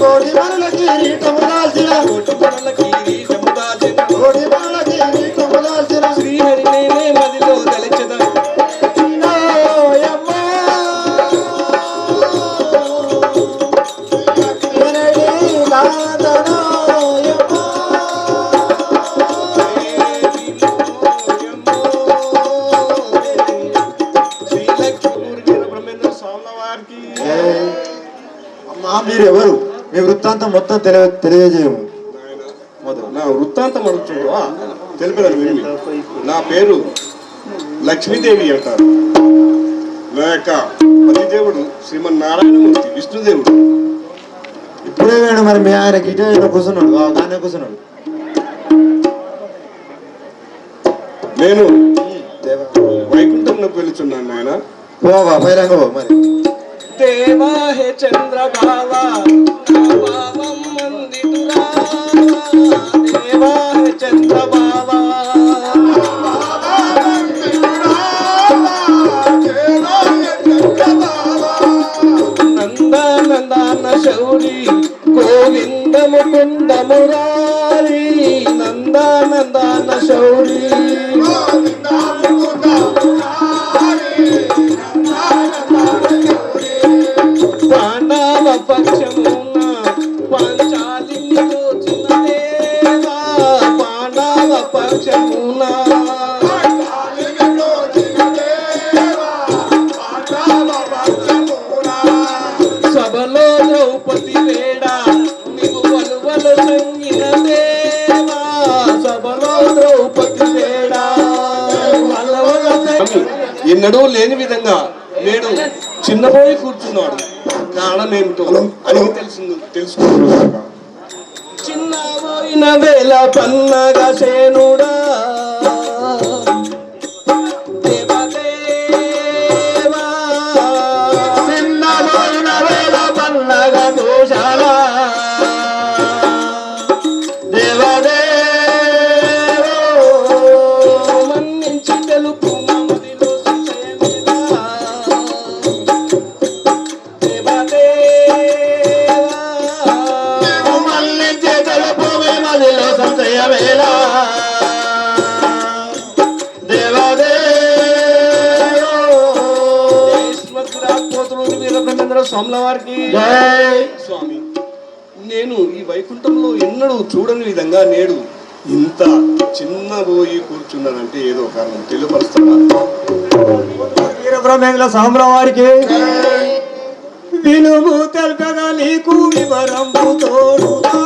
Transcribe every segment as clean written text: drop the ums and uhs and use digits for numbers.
కోటి మనల కిరీటము దాల్చిన కోటి మనల కిరీటము దాల్చిన శ్రీహరి నేనే మదిలో తలచెద మీరెవరు? మీ వృత్తాంతం మొత్తం తెలియజేయము. నా వృత్తాంతం అడుగుతుండవా? తెలిపేదాన్ని విని. నా పేరు లక్ష్మీదేవి అంటారు. నా యొక్క పతిదేవుడు శ్రీమన్నారాయణమూర్తి విష్ణుదేవుడు. ఇప్పుడే వేడు మరి మీ ఆయన గిటే కూర్చున్నాడు, ఆయన కూర్చున్నాడు. నేను వైకుంఠంలోకి వెళ్తున్నాను ఆయన. పోవా బహిరంగ మరి. దేవా హే చంద్రభావా భావం మందితురా దేవా హే చంద్రభావా నందనందన శౌరి గోవింద ముకుంద మురారి నందనందన శౌరి పాండవ పక్షమున పాంచాలిని దోచిన దేవా పాండవ పక్షమున సభలో ద్రౌపది వేడ నీవు వలువలు సంగిన దేవా సభలో ద్రౌపది వేడ ఎన్నడూ లేని విధంగా నేడు చిన్నబోయి కూర్చున్నాడు. కారణం ఏమిటో అని తెలుసుకుంటున్నాడు. చిన్నబోయిన వేళ పన్నగా సేనుడా దేవదేవా చిన్నబోయిన వేళ పన్నగా దోషాలా దేవదేవో మన్నించి తెలుపు స్వాముల వారికి స్వామి, నేను ఈ వైకుంఠంలో ఎన్నడూ చూడని విధంగా నేడు ఇంత చిన్నబోయి కూర్చున్నానంటే ఏదో కారణం తెలియపరుస్తాను. వీరబ్రహ్మేంద్ర స్వాముల వారికి వినుము తెల్పగా నీకు వివరంబు తోడుగా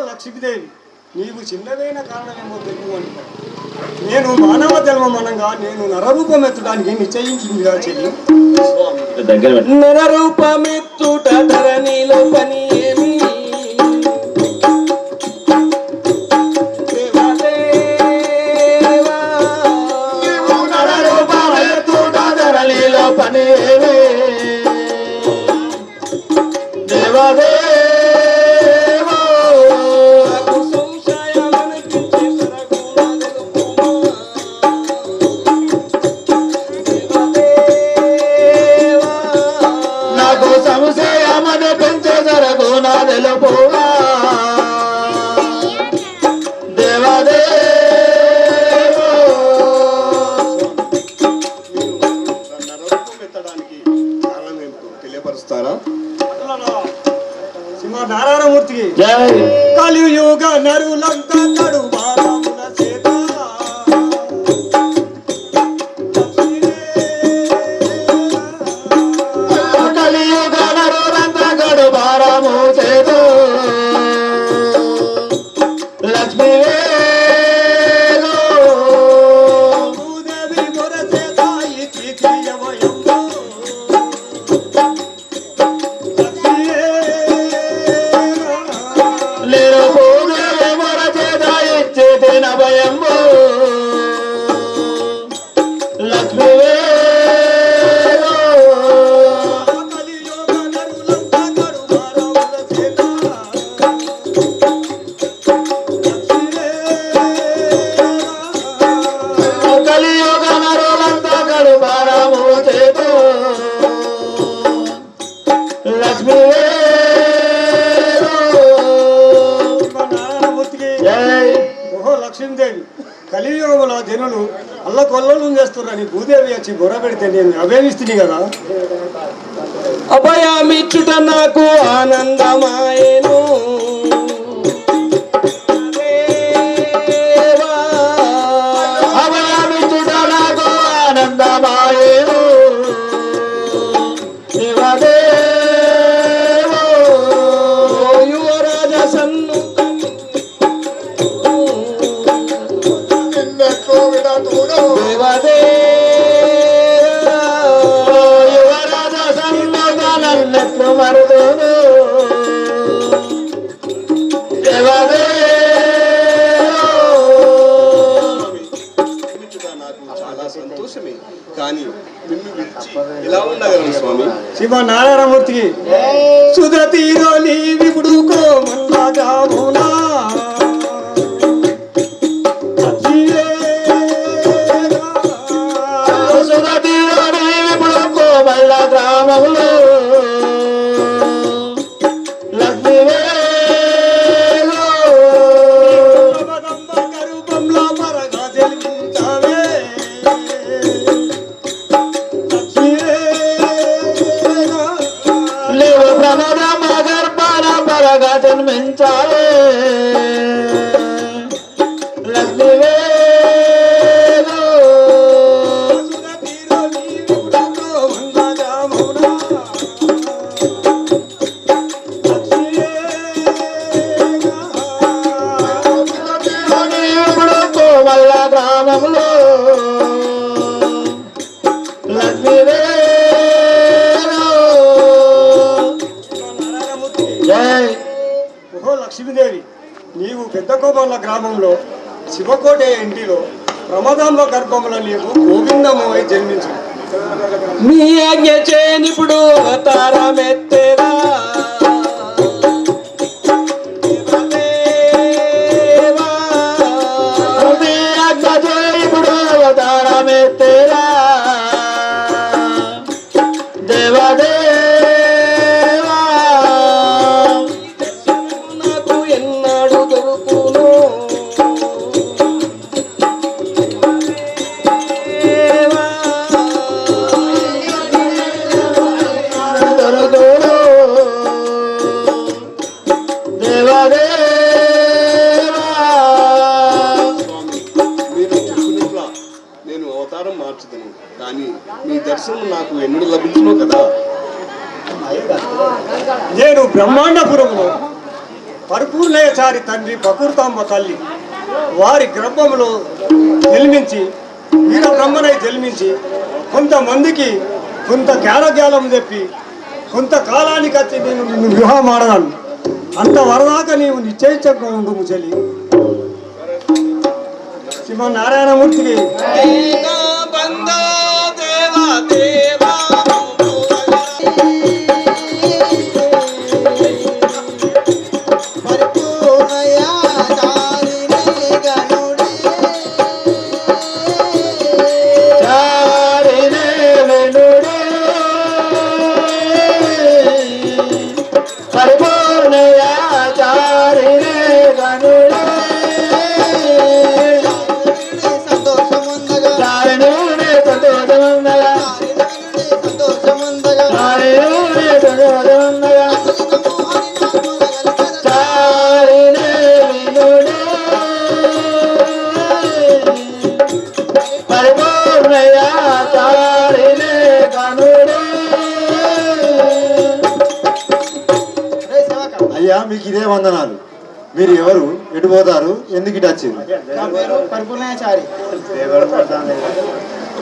లక్ష్మీదేవి నీవు చిన్నదైన కారణమేమో తెలుగు అంట. నేను మానవ జన్మమనంగా నేను నరరూపమెత్తడానికి నిశ్చయించిందిగా చెల్లి. నరరూపమెత్తుట ధరణిలో పని ఏమి నరరూపమెత్తుట ధరణిలో పని ఏమి దేవదే సంశయమని పెంచే జరగున స్వయంభూ లక్ష్మీ కలియుగ నరులంతా కడు భారము చేతు లక్ష్మీ లక్ష్మీదేవి కలియుగంలో జనులు అల్లకొల్లలు చేస్తున్నారని భూదేవి వచ్చి బుర్ర పెడితే నేను అభేమిస్తుంది కదా. అభయమిచ్చుట నాకు ఆనందమాయను అభయమిచ్చుట నాకు ఆనందమాయేను శివదేవో యువరాజ సన్ను యువరాజ సన్నుగనన్నట్లు మరుదును నాకు చాలా సంతోషమే, కానీ నిన్ను విడిచి ఎలా ఉండగలను స్వామి? శివ నారాయణమూర్తికి సుధతీరో నీ విపుడు కోమల్లాజామునా ఇప్పుడు కోమల్ల గ్రామంలో లక్ష్మీ గర్భంలో మరగా జన్మించావే లేవు ప్రమదమ్మ గర్భాన పరగా జన్మించాలే లక్ష్మీ కోమల్ల గ్రామంలో లక్ష్మీ జై ఓహో లక్ష్మీదేవి, నీవు పెద్ద కోమల్ల గ్రామంలో శివకోట ఇంటిలో ప్రమదాంబ గర్భంలో నీవు గోవిందమై జన్మించు. మీ ఆజ్ఞ చేనిప్పుడు అవతారమెత్తేరా ఇప్పుడు అవతారమే తేరా దేవదేవా నాకు ఎన్నాడు దొరుకును దొరుకును దేవదేవా మీరు చెప్పినట్లా నేను అవతారం మార్చుదను, కానీ మీ దర్శనం నాకు ఎన్నడూ లభించును కదా. నేను బ్రహ్మాండపురంలో పరిపూర్ణయచారి తండ్రి ప్రకృతాంబ తల్లి వారి గర్భంలో జన్మించి వీర బ్రహ్మనై జన్మించి కొంతమందికి కొంత జ్ఞానం చెప్పి కొంతకాలానికి వచ్చి నేను నిన్ను వివాహం ఆడదాను. అంత వరదాకా నీవు నిశ్చయించకుండా ఉండు ముసలి. శివ నారాయణమూర్తికి బందో దేవా దేవా చారినే వెనుడు పరిపూర్ణయా చారినే గనుడు చారినే సంతోషముందగా చారినే సంతోషముందగా చారినే వెనుడు పరిపూర్ణయా చారినే గనుడు. అయ్యా మీకు ఇదే వందనాలు. మీరు ఎవరు, ఎటు పోతారు, ఎందుకు ఇటు వచ్చింది? పరిపూర్ణాచారి.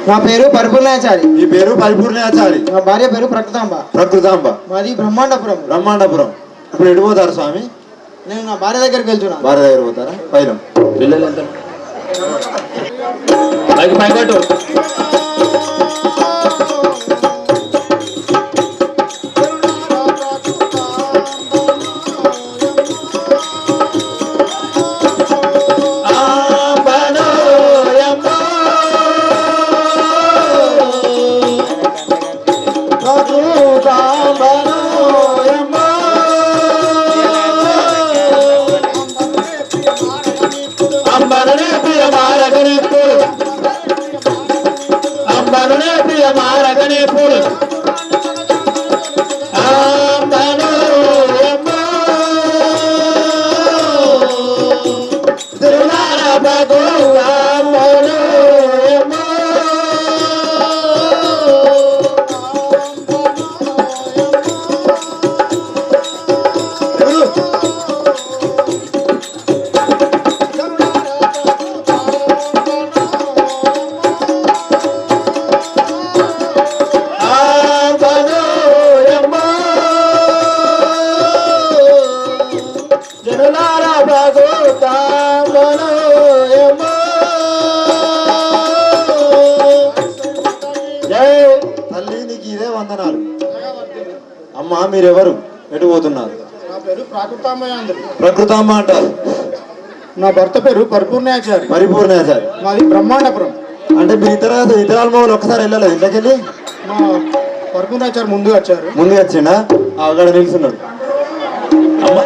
నా పేరు పరిపూర్ణాచారి. మీ పేరు పరిపూర్ణాచారి. నా భార్య పేరు ప్రకృతాంబ. ప్రకృతాంబ. మాది బ్రహ్మాండపురం. బ్రహ్మాండపురం. ఇప్పుడు ఎటు పోతారు స్వామి? నేను నా భార్య దగ్గరికి వెళ్తున్నా. భార్య దగ్గర పోతారా? పైలం పిల్లలు ఎంత? పైకి పైకొట్టు. అంబరనే ప్రియ మారగనేప్పుడు అంబరనే ప్రియ మారగనేప్పుడు అంబను తిరునార బగు అంబను జనులార బగు అంబను జై తల్లి నీకు ఇదే వందనాలు. అమ్మా మీరెవరు, ఎటు పోతున్నారు? నా పేరు ప్రాకృతాంబయాంధ్రి. ప్రకృతమ్మ అంటారు. నా భర్త పేరు పరిపూర్ణాచారి. పరిపూర్ణాచారి మాది బ్రహ్మాండపురం. అంటే మీరు ఇతరాల మొగలు ఒక్కసారి వెళ్ళలేదు ఇంట్లోకి వెళ్ళి? మా పరిపూర్ణాచారి ముందుగా వచ్చారు. ముందుగా వచ్చిండా? అక్కడ నిలుచున్నాడు. అమ్మ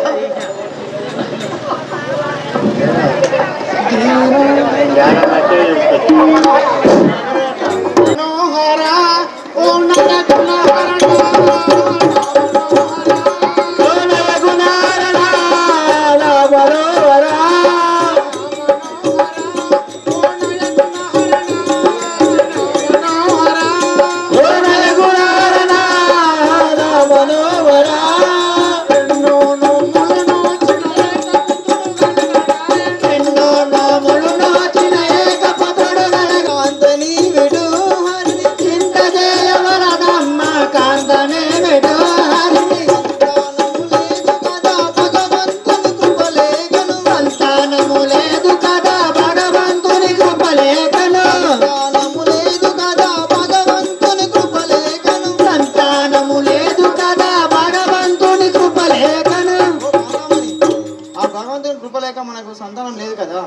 కృపలేక మనకు సంతానం లేదు కదా.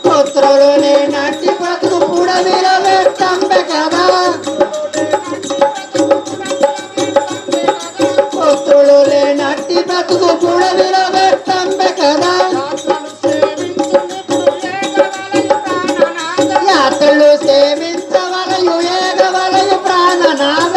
పుత్రులోనే నట్టి బ్రతుకు పుడమిలో పెట్టంబె కదా. పుత్రులోనే నట్టి బ్రతుకు పుడమిలో పెట్టంబె కదా. యాత్రలు సేవించవలయు ఏగవలయు ప్రాణనాథ.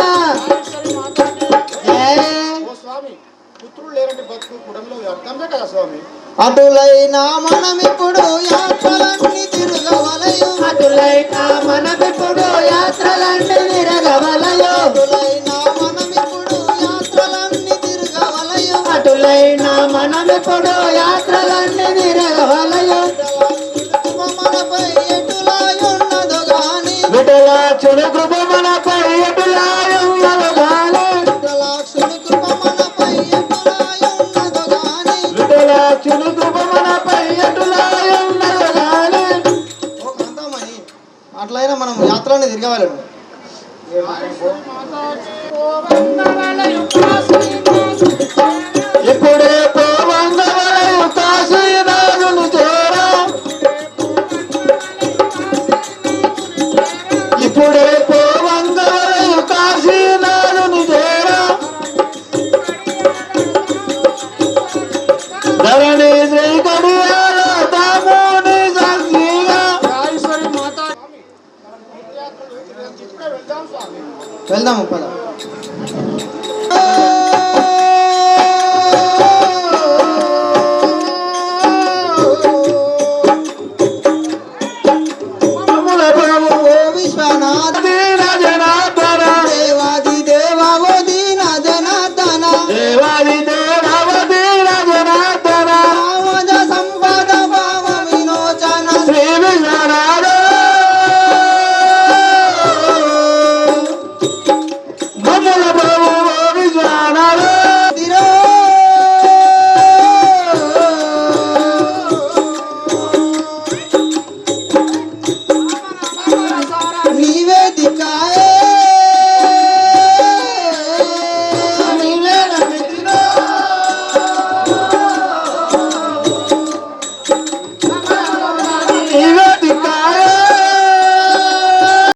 అటులైనా మనమిప్పుడు యాత్రలన్నీ తిరగవలయు. అటులైనా మనమిప్పుడు యాత్రలన్నీ తిరగవలయు. అటులైనా మనమిప్పుడు యాత్రలన్నీ తిరగవలయు. అటులైనా మనమిప్పుడు యాత్రలన్నీ తిరగవలయు. మనపై ఎటులాయున్నదో గాని విఠలాక్షుని కృప మనపై ఎటులాయున్నదో గాని విఠలాక్షుని కృప మనపై ఎటులాయున్నదో గాని విఠలాక్షుని కృప మనపై ఎటులాయున్నదో గాని. ఓ కాంతమణి, అట్లయినా మనం యాత్రని తిరగవలెను. ఇప్పుడే పోవంగవలయు కాశీనాథుని చేరా. ఇప్పుడే పోవంగవలయు కాశీనాథుని చేరా. ధరణి శ్రీ కడియాల దాముని సాక్షిగా. వెళ్దాము పద.